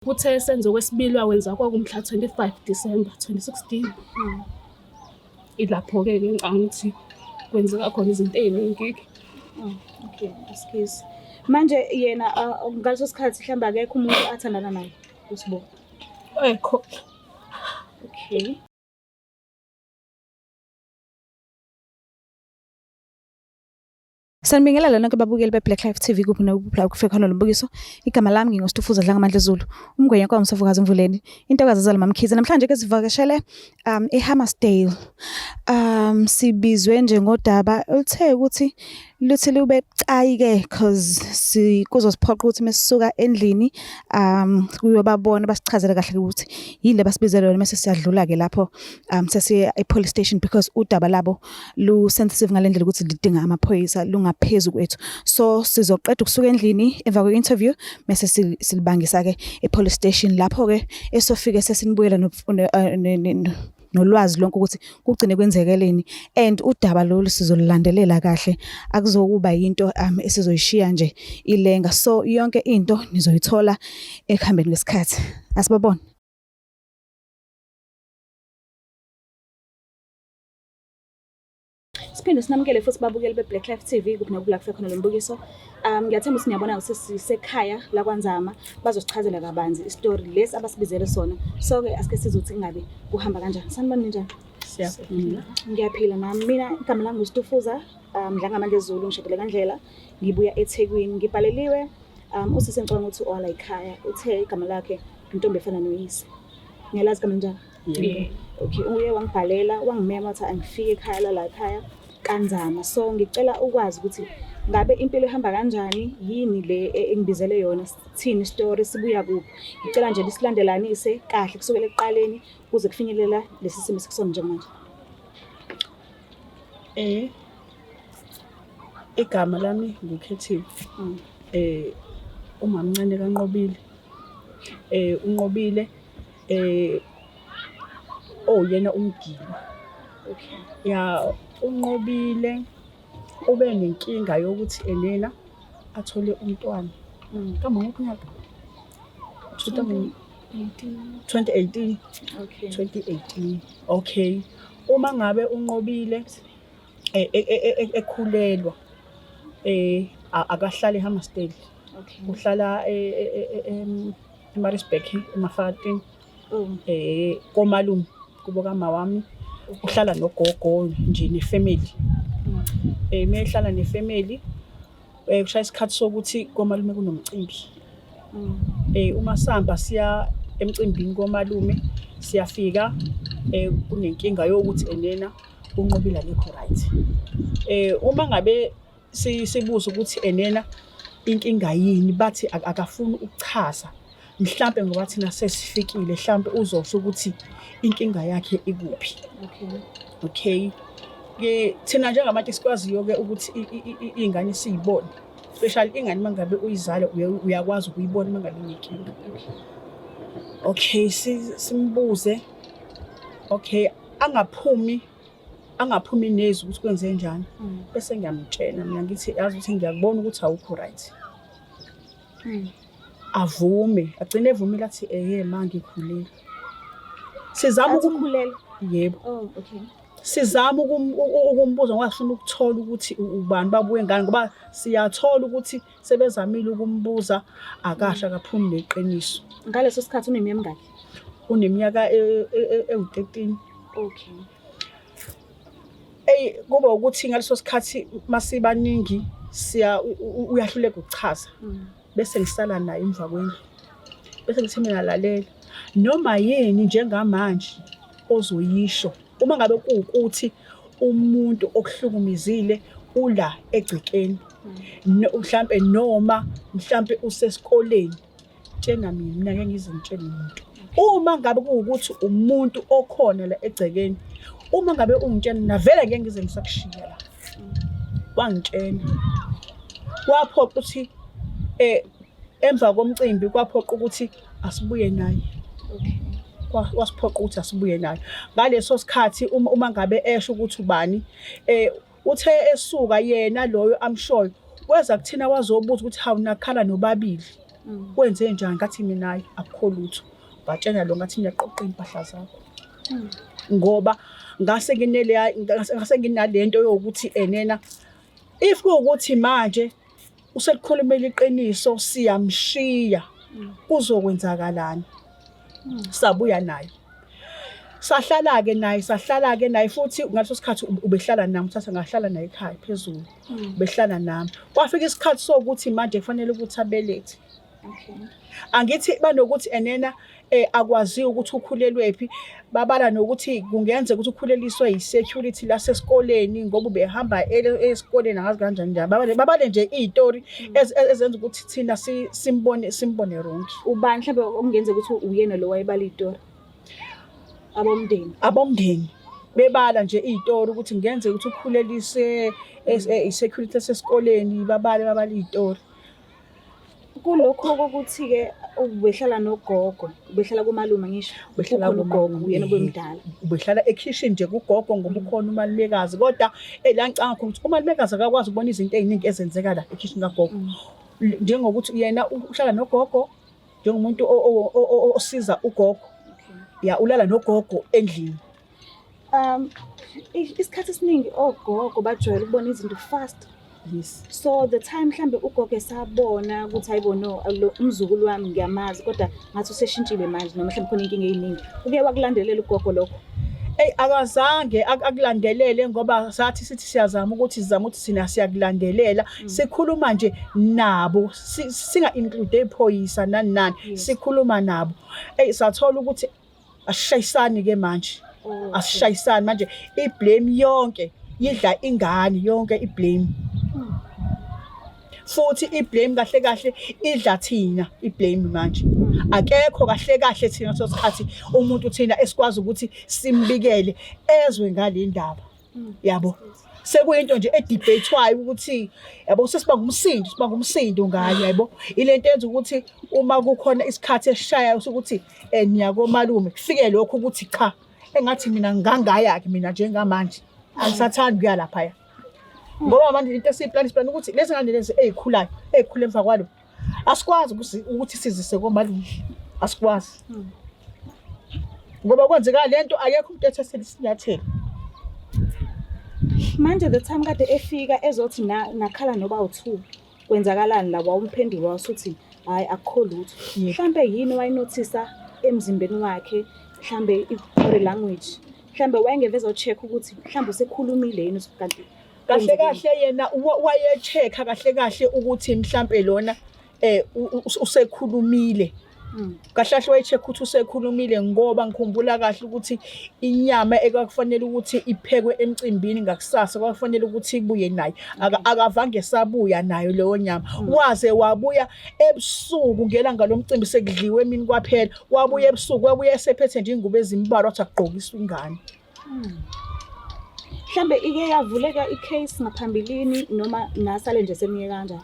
Kuthe senzo kwesibili wawenza kwakumhla 25 December 2016. Ilapho-ke ngicabanga ukuthi kwenzeka khona izinto ey'ningi-ke. Okay, excuse. Manje yena ngaleso sikhathi mhlawumbe akekho umuntu athandana naye uSibo? Ekho. Okay. Sanibingelela lonke ababukeli beBlack Life TV kuphi kufekhona lombukiso. Igama lami nginguStufuza Dlangamandla Zulu. Umngwenya kwaMsavukazi Mvuleni. Intokazi zalo Mamkhize. Namhlanje ke sivakashele eHammersdale. Sibizwe njengodaba oluthe ukuthi luthi lube cayi-ke cause kuzosiphoqa ukuthi mesisuka endlini kuyobabona basichazele kahle ukuthi yile basibizele yona mase siyadlula-ke lapho sesiya e-police station because udaba labo lu-sensitive ngale ndlela ukuthi lidinga amaphoyisa lungaphezu kwethu. So sizoqeda ukusuka endlini emva kwe-interview mase silibangisa-ke e-police station lapho-ke esofike sesinibuyela nolwazi lonke ukuthi kugcine kwenzekeleni and udaba lolu sizolilandelela kahle akuzokuba yinto esizoyishiya nje ilenga. So yonke into nizoyithola ekuhambeni kwesikhathi. Asibabone. Siphinde sinamukele futhi babukeli beBlack Life TV kuphi kufekhona lombukiso. Ngiyathemba ukuthi niyabona ukuthi sisekhaya la kwaNzama bazosichazela kabanzi isitori lesi abasibizele sona. So-ke asike sizothi ingabe kuhamba kanjani. Sanibona ninjani? Siyaphila. Ngiyaphila nami. Mina igama lami nguStufuza Dlangamandla Zulu, ngishadile kaNdlela. Ngibuya eThekwini. Ngibhaleliwe usisi ngicabanga ukuthi owala ekhaya. Uthe igama lakhe intombi efana noyise. Ngiyalazi igama njani? Yebo. Okay, uye wangibhalela wangimema wathi angifike ekhaya la ekhaya kaNzama. So ngicela ukwazi ukuthi ngabe impilo ihamba kanjani, yini le engibizele yona, sithini story, sibuya kuphi. Ngicela nje lisilandelanise kahle kusukela ekuqaleni kuze kufinyelela lesi simo sikusona njengamanje. Igama lami ngikhethiwe. Umamncane kaNqobile. uNqobile yena umgili. Okay. Ya uNqobile ube nenkinga yokuthi enena athole umntwana. Kama ngophi nyaka? 2018. Okay. 2018. Okay. Uma ngabe uNqobile ekhulelwa akahlali eHammersdale. Okay. Uhlala eMaritzburg eMafakateni. Komalume kubo kama wami. Uhlala nogogo nje nefamily. Mehlala nefamily kushaya isikhathi sokuthi komalume kunomcimbi. Uma sihamba siya emcimbini komalume siyafika kunenkinga yokuthi enena uNqobile akekho right. Uma ngabe sibuza ukuthi enena inkinga yini bathi akafuni ukuchaza. Mhlambe ngoba thina sesifikile mhlambe uzosho ukuthi inkinga yakhe ikuphi. Okay. Okay. Thina njengabantu sikwaziyo-ke ukuthi ingane siyibone. Especially ingane mangabe uyizala uyakwazi ukuyibona mangabe inenkinga. Okay, simbuze. Okay, angaphumi nezi ukuthi kwenze njani. Bese ngiyamtshela mina ngithi yazi ukuthi ngiyakubona ukuthi awukho right. Avume, agcine evumile athi ma ngikhulile. Sizama ukukhulela. Yebo. Oh, okay. Sizama ukumbuza ngoba sifuna ukuthola ukuthi ubani babuye ngani ngoba siyathola ukuthi sebezamile ukumbuza akasha akaphumi neqiniso. Ngaleso sikhathi uneminyaka emingaki? Uneminyaka ewu-13. Okay. Kuba ukuthi ngaleso sikhathi masibaningi uyahluleka ukuchaza. Bese ngisala naye emva kwendlu. Bese ngithi mina lalela noma yini njengamanje ozoyisho uma ngabe kuwukuthi umuntu okuhlukumezile ula egcekeni mhlambe noma mhlambe usesikoleni tshena mina ngeke ngizintshele umuntu. Uma ngabe kuwukuthi umuntu okhona la egcekeni uma ngabe ungitshela navela ngeke ngize ngisakushiya la. Wangitshela waphoqa ukuthi emva komcimbi kwaphoqa ukuthi asibuye naye. Okay. Wasiphoqa ukuthi asibuye naye. Ngaleso sikhathi uma ngabe esho ukuthi ubani uthe esuka yena loyo amshoyo weza kuthina wazobuza ukuthi hawu nakhala nobabili. wenze njani ngathi mina hayi akukho lutho ngatshela lo ngathi ngiyaqoqa impahla zakho ngoba ngase nginalento yokuthi enena if kuwukuthi manje uselikhulumela iqiniso siyamshiya kuzokwenzakalani sabuya naye sahlala-ke naye futhi ngaleso sikhathi ubehlala nami uthatha ngahlala naye ekhaya phezulu ubehlala nami kwafika isikhathi sokuthi manje kufanele ukuthi abelethe angithi banokuthi enena akwaziyo ukuthi ukhulelwephi babala nokuthi kungenzeka ukuthi ukhuleliswe yi-security lasesikoleni ngoba ubehamba esikoleni angazi kanjani njani babale nje iy'tori ezenza ukuthi thina simbone ronke. Ubani mhlawumbe okungenzeka ukuthi uyena lo wayebala iy'tori? Abomndeni bebala nje iy'tori ukuthi kungenzeka ukuthi ukhulelise i-security lasesikoleni babale iy'tori. Kulokho kokuthi-ke ubehlala nogogo, ubehlala kumalume ngisho, ubehlala kugogo uyena obemdala. Ubehlala ekhishini nje kugogo ngoba ukhona umalumekazi kodwa la ngicanga khona ukuthi umalumekazi akakwazi ukubona izinto ey'ningi ezenzeka la ekhishini kagogo. Njengokuthi yena uhlala nogogo njengomuntu osiza ugogo. Ya ulala nogogo endlini. Isikhathi esiningi ogogo bajwayele ukubona izinto fast. Yes. So the time mhlambe ugogo esabona ukuthi hayibono lo umzukulu wami ngiyamazi kodwa ngathi useshintshile manje noma mhlambe khona inkinga eziningi. Uke wakulandelela ugogo lokho? Akazange akulandelele ngoba sathi sithi siyazama ukuthi thina siyakulandelela sikhuluma nje nabo singa-include iphoyisa nani sikhuluma nabo. Sathola ukuthi asishayisani ke manje. Asishayisani manje i-blame yonke yidla ingane yonke i-blame. Futhi i-blame kahle idla thina i-blame manje. Akekho kahle thina sosikhathi umuntu thina esikwazi ukuthi simbikele ezwe ngale ndaba. Yabo. Sekuyinto nje edebate-wayo ukuthi yabo sesiba ngumsindo ngayo yabo. Ilento yenza ukuthi uma kukhona isikhathi esishaya ukuthi niyakomalume kufike lokho ukuthi cha engathi mina ngangayaki mina njengamanje angisathandi kuya lapha. Ngoba manje into esiyiplan ukuthi lezi ngane lezi ezikhule emva kwalo asikwazi ukuthi sizise komalume asikwazi ngoba kwenzeka lento akekho umuntu ethesela isinyathelo. Manje the time kade efika ezothi nakhala noba u2 kwenzakalani la wawumphendula wasuthi hayi akukho lutho. Mhlambe yini wayinothisa emzimbeni wakhe mhlambe i-body language mhlambe wayengeveza ucheck ukuthi mhlambe usekhulumile yini kanti kahle yena waye-check-a kahle ukuthi mhlambe lona usekhulumile. Kahle waye-check ukuthi usekhulumile ngoba ngikhumbula kahle ukuthi inyama ekwakufanele ukuthi iphekwe emcimbini ngakusasa kwakufanele ukuthi ibuye nayo akavange sabuya nayo leyo nyama. Waze wabuya ebusuku ngelanga lomcimbi sekudliwe emini kwaphela wabuya ebusuku wabuya esephethe nje ingubo ezimbalwa wathi agqokiswa ingane. Mhlambe ike yavuleka i-case ngaphambilini noma nasale nje semike kanjani?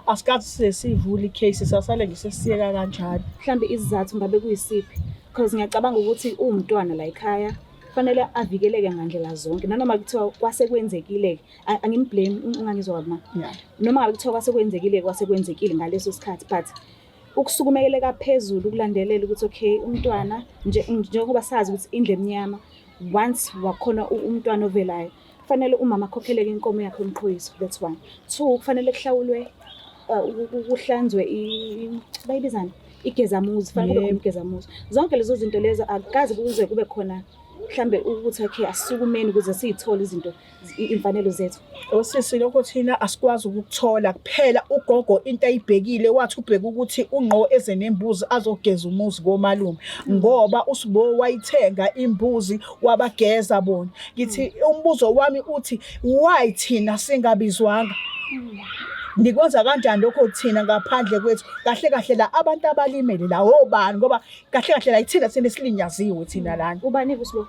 Asikathi sesivula i-case sasale nje sesiyeka kanjalo. Mhlambe isizathu ngabe kuyisiphi? Because ngiyacabanga ukuthi umntwana la ekhaya kufanele avikeleke ngandlela zonke nanoma kuthiwa kwasekwenzekile angimblame ungangizwa kabi ma. Noma ngabe kuthiwa kwasekwenzekile ngaleso sikhathi but ukusukumeleka phezulu ukulandelela ukuthi okay umntwana njengoba sazi ukuthi indle emnyama once wakhona umntwana ovelayo kufanele umama akhokheleke inkomo yakhe umqhoyiso. That's one. 2 kufanele kuhlawulwe kuhlanzwe bayibizana igezamuzi kufanele kube khona igezamuzi. Zonke lezo zinto lezo akukazi kuze kube khona mhlambe ukuthi okay asisukumeni ukuze siyithole izinto imfanelo zethu. Osisi lokho thina asikwazi ukuthola kuphela ugogo into ayibhekile wathi ubheka ukuthi ungqo eze nembuzi azogeza umuzi komalume ngoba uSibo wayithenga imbuzi wabageza bona. Ngithi umbuzo wami uthi why thina singabizwanga? Nikwenza kanjani lokho thina ngaphandle kwethu kahle la abantu abalimele la obani ngoba kahle la ithina sinesinyaziwe thina lana. Ubani kuSibo?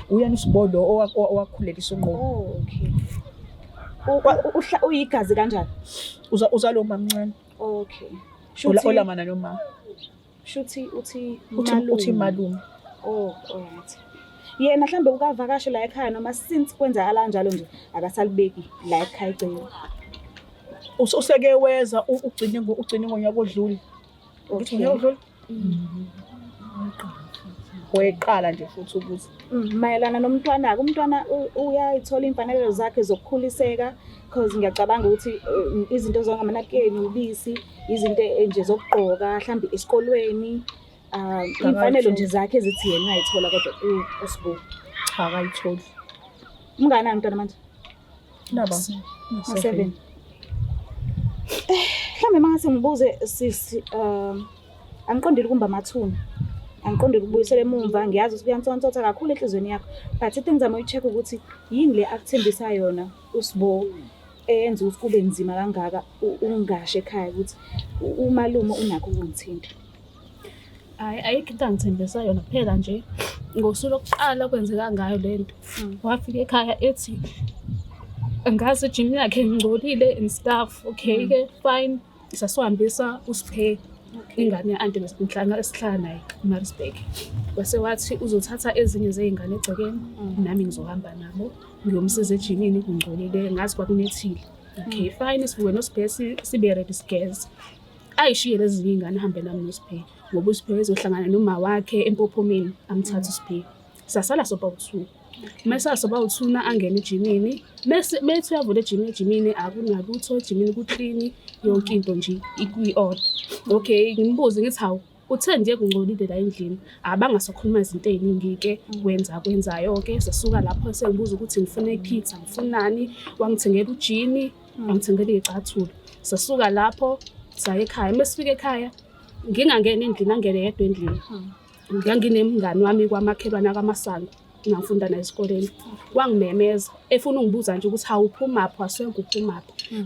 Uyena uSibo lo owakhuleliswa unqo. Okay. Uyigazi kanjani? Uzalo mamncane. Okay. Olamana noma. Shuthi uthi malume. Oh, alright. Yena mhlambe ukavakasha la ekhaya noma since kwenzakala kanjalo nje akasalibeki la ekhaya icebo. Useke weza ugcine ngonyaka odlule. Ngithi Okay. ngiyodlula. Weqala nje futhi ukuthi Mayelana nomntwana-ke, umntwana uyayithola iy'mfanelo zakhe zokukhuliseka because ngiyacabanga ukuthi izinto zongamanakeni, ubisi, izinto nje zokugqoka, mhlambe esikolweni, iy'mfanelo nje zakhe ezithi yena uyayithola kodwa uSibu. cha akayitholi. Umnganani umntwana manje? Naba. Ngo-7. Mhlambe mangase ngibuze sisi, angiqondile ukumba amathuna. Angiqondile ukubuyisela emumva, ngiyazi ukuthi kuyantsontsotha kakhulu enhlizweni yakho. But into engizama uyi-check ukuthi yini le akuthembisa yona uSibo eyenza ukuthi kube nzima kangaka ungasho ekhaya ukuthi umalume unakho ukungithinta. Hhayi, ayikho into angithembisa yona kuphela nje ngosuku lokuqala kwenzeka ngayo le nto. Wafika ekhaya ethi ngazi ijim yakhe ngingcolile and stuff. Okay-ke fine, sasiwahambisa uSiphe ingane ya-anti esihlala naye eMaritzburg. Bese wathi uzothatha ezinye zey'ngane egcekeni, nami ngizohamba nabo ngiyomsiza ejimini kungcolile, ngazi kwakunethile. Okay fine, sivuke noSiphe sibe ready sigeze. Ayishiye lezi zinye iy'ngane ahambe nami noSiphe ngoba uSiphe ezohlangana noma wakhe empophomeni amthathe uSiphe. Sasala soba-2. Mase soba-2 angena ejimini. Methi uyavula ejimini akunalutho ejimini kuklini, yonke into nje ikwi-order. Okay, ngimbuze ngithi hawu uthe nje kungcolile la endlini, abangasakhuluma izinto ey'ningi-ke kwenzayo-ke. Sasuka lapho sengibuza ukuthi ngifuna i-pizza, ngifunani, wangithengela ujini, wangithengela iy'cathulo. Sasuka lapho saya ekhaya. Mesifika ekhaya ngingangena endlini, angene yedwa endlini. Nganginemngani wami kwamakhelwane akaMasango ngangifunda naye esikoleni. Wangimemeza efuna ungibuza nje ukuthi hawu uphumaphi, wasenga uphumaphi.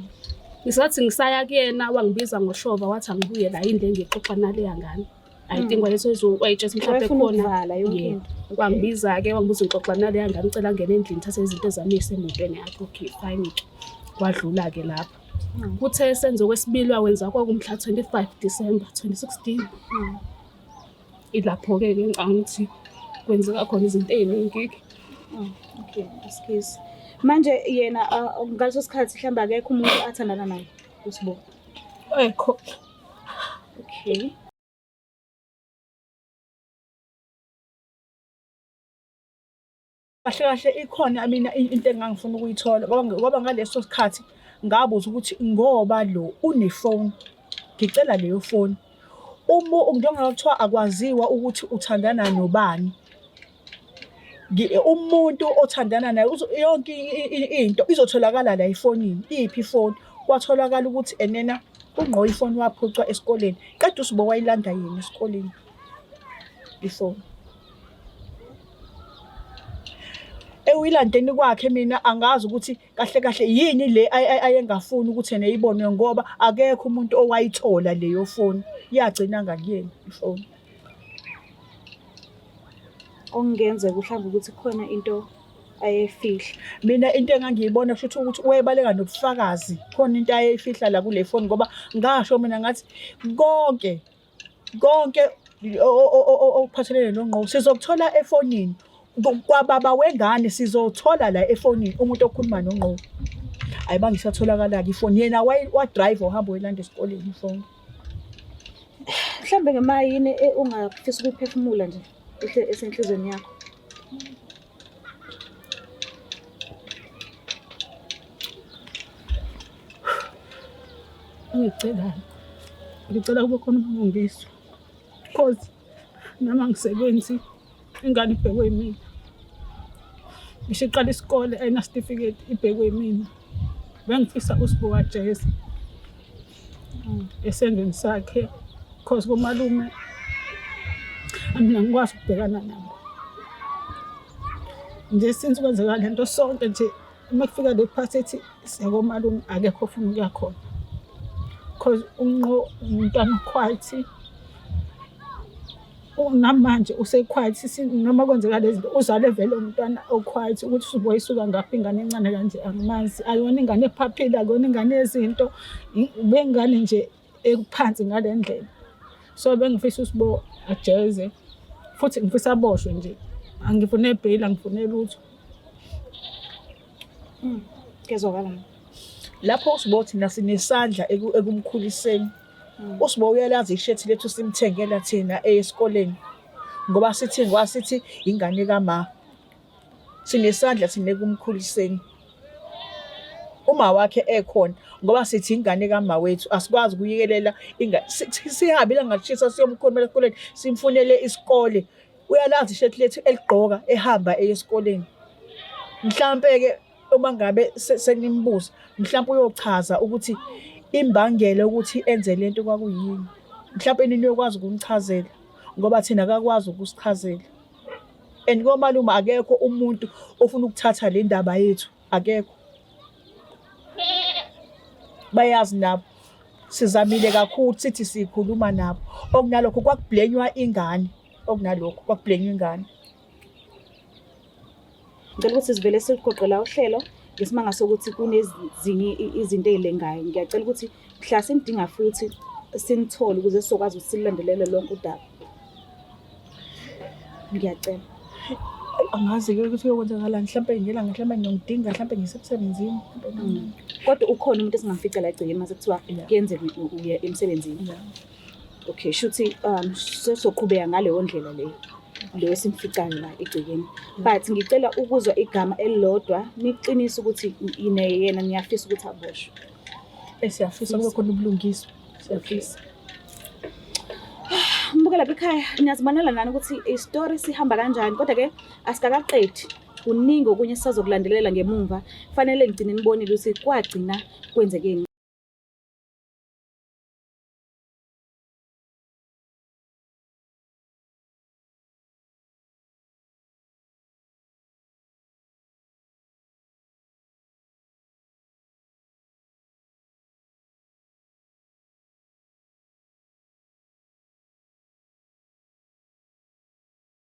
Ngisathi ngisaya kuyena wangibiza ngoshova wathi angibuye la yini le ngixoxa naleya ngane. I think wayetshela mhlawumbe khona. Yeah. Wangibiza-ke wangibuza ngixoxa naleya ngane, ngicela angene endlini thathe izinto zami ey'semotweni yakhe. Okay fine-ke wadlula-ke lapho. Kuthe senzo kwesibili wawenza kwakumhla 25 December 2016. Ilapho-ke ngicabanga ukuthi kwenzeka khona izinto ey'ningi-ke. Okay, excuse. Manje yena ngaleso sikhathi mhlawumbe akekho umuntu athandana naye uSibo. Ekho. Okay. Kahle ikhona mina into engangifuna ukuyithola ngoba ngaleso sikhathi ngabuza ukuthi ngoba lo unefoni ngicela leyo foni. Njengoba kuthiwa akwaziwa ukuthi uthandana nobani. Umuntu othandana naye yonke into izotholakala la efonini. Iphi ifoni? Kwatholakala ukuthi enena ungqo ifoni waphucwa esikoleni. Kade uSibo wayilanda yena esikoleni ifoni. Ewilandeni kwakhe mina angazi ukuthi kahle yini le ayengafuni ukuthi yena ayibone ngoba akekho umuntu owayithola leyo foni. Yagcina ngakuyena ifoni. Okungenzeka mhlawumbe ukuthi khona into ayefihla. Mina into engangiyibona kusho ukuthi wayebaleka nobufakazi. Khona into ayefihla la kule foni ngoba ngasho mina ngathi konke okuphathelene nongqo sizokuthola efonini. Kwababa wengane sizothola la efonini umuntu okhuluma nongqo. Ayibangisatholakala-ke ifoni. Yena wa-drive uhamba welanda esikoleni ifoni. Mhlawumbe ngema yini ungafisa ukuyiphefumula nje esenhlizweni yakho. Ngicela kube khona ubulungiswa because nami angisebenzi, ingane ibhekwe yimina. Ngisho iqala isikole ayinasitifiketi ibhekwe yimina. Bengifisa uSibo wajeza esendweni sakhe because komalume mina ngikwazi ukubhekana nabo. Nje since kwenzeka lento sonke nje uma kufika le part ethi siyakomalume akekho ofuna ukuya khona. Because unqo umntwana quiet. Namanje use-quiet noma kwenzeka lezi zinto uzale vele umntwana o-quiet ukuthi uSibo wayisuka ngaphi ingane encane kanje angimazi. Ayona ingane ephaphile, akuyona ingane yezinto. Ubengane nje ekuphansi ngale ndlela. So bengifisa uSibo ajeze futhi ngifisa aboshwe nje. Angifune bail, angifune lutho. Kezwakala. Lapho uSibo thina sinesandla ekumkhuliseni uSibo uyalazi ishethi lethu simthengela thina esikoleni ngoba sithi ingane kama. Sinesandla thina kumkhuliseni. Uma wakhe ekhona ngoba sithi ingane kama wethu asikwazi ukuyiyelela sihambe langashisa siyomkhulumela esikoleni simfunele isikole. Uyalazi ishethi lethu eligqoka ehamba esikoleni. Mhlambe ke uma ngabe senimbuza mhlawumbe uyochaza ukuthi imbangela ukuthi enze lento kwakuyini. Mhlawumbe nini uyokwazi ukunichazela ngoba thina akakwazi ukusichazela. And komalume akekho umuntu ofuna ukuthatha le ndaba yethu, akekho. Bayazi nabo sizamile kakhulu sithi sikhuluma nabo. Okunalokho kwakublenywa ingane, Ngicela ukuthi sivele siqoqela uhlelo ngesimanga sokuthi kunezinye izinto ezilengayo. Ngiyacela ukuthi mhla sinidinga futhi sinithole ukuze sizokwazi ukuthi silandelele lonke udaba. Ngiyacela. Angazi-ke ukuthi uyokwenzakalani mhlawumbe ngelanga mhlawumbe ngiyongidinga mhlawumbe ngisemsebenzini. Kodwa ukhona umuntu esingamfica la egcekeni mase kuthiwa kuyenzeka uye emsebenzini. Okay, shuthi sesoqhubeka ngaleyo ndlela leyo simficayo la egcekeni. But ngicela ukuzwa igama elilodwa niqinise ukuthi yena niyafisa ukuthi aboshwe. Siyafisa kube khona ubulungiswa. Siyafisa. Mbukela ekhaya niyazibonela nani ukuthi istory sihamba kanjani kodwa ke asikakaqedi. Kuningi okunye sisazokulandelela ngemumva. Kufanele ngigcine nibonile ukuthi kwagcina kwenzekeni.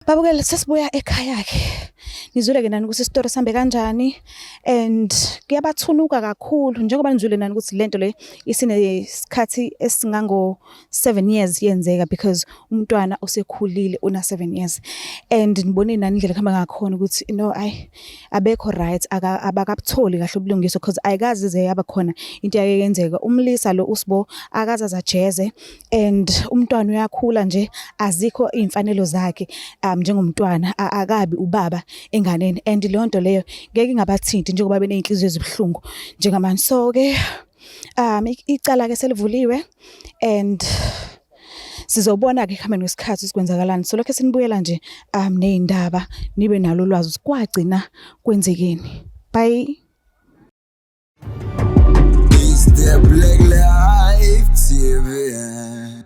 Babukele sesibuya ekhaya-ke. Nizwile-ke nani ukuthi isitori sihambe kanjani and kuyabathunuka kakhulu njengoba nizwile nani ukuthi lento le isinesikhathi esingango-7 years yenzeka because umntwana osekhulile una-7 years. And nibone nani indlela kuhamba ngakhona ukuthi abekho right, abakabutholi kahle ubulungiswa because ayikazi ize yaba khona into yake yenzeka. Umlisa lo uSibo akazaza jeze and umntwana uyakhula nje azikho iy'mfanelo zakhe njengomntwana akabi ubaba enganeni and leyo nto leyo ngeke ingabathinti njengoba beney'nhliziyo ezibuhlungu njengamanje. So-ke icala-ke selivuliwe and sizobona-ke ekuhambeni kwesikhathi sikwenzakalani. So lokho sinibuyela nje ney'ndaba nibe nalo ulwazi ukuthi kwagcina kwenzekeni. Bye. It's the Black Life TV.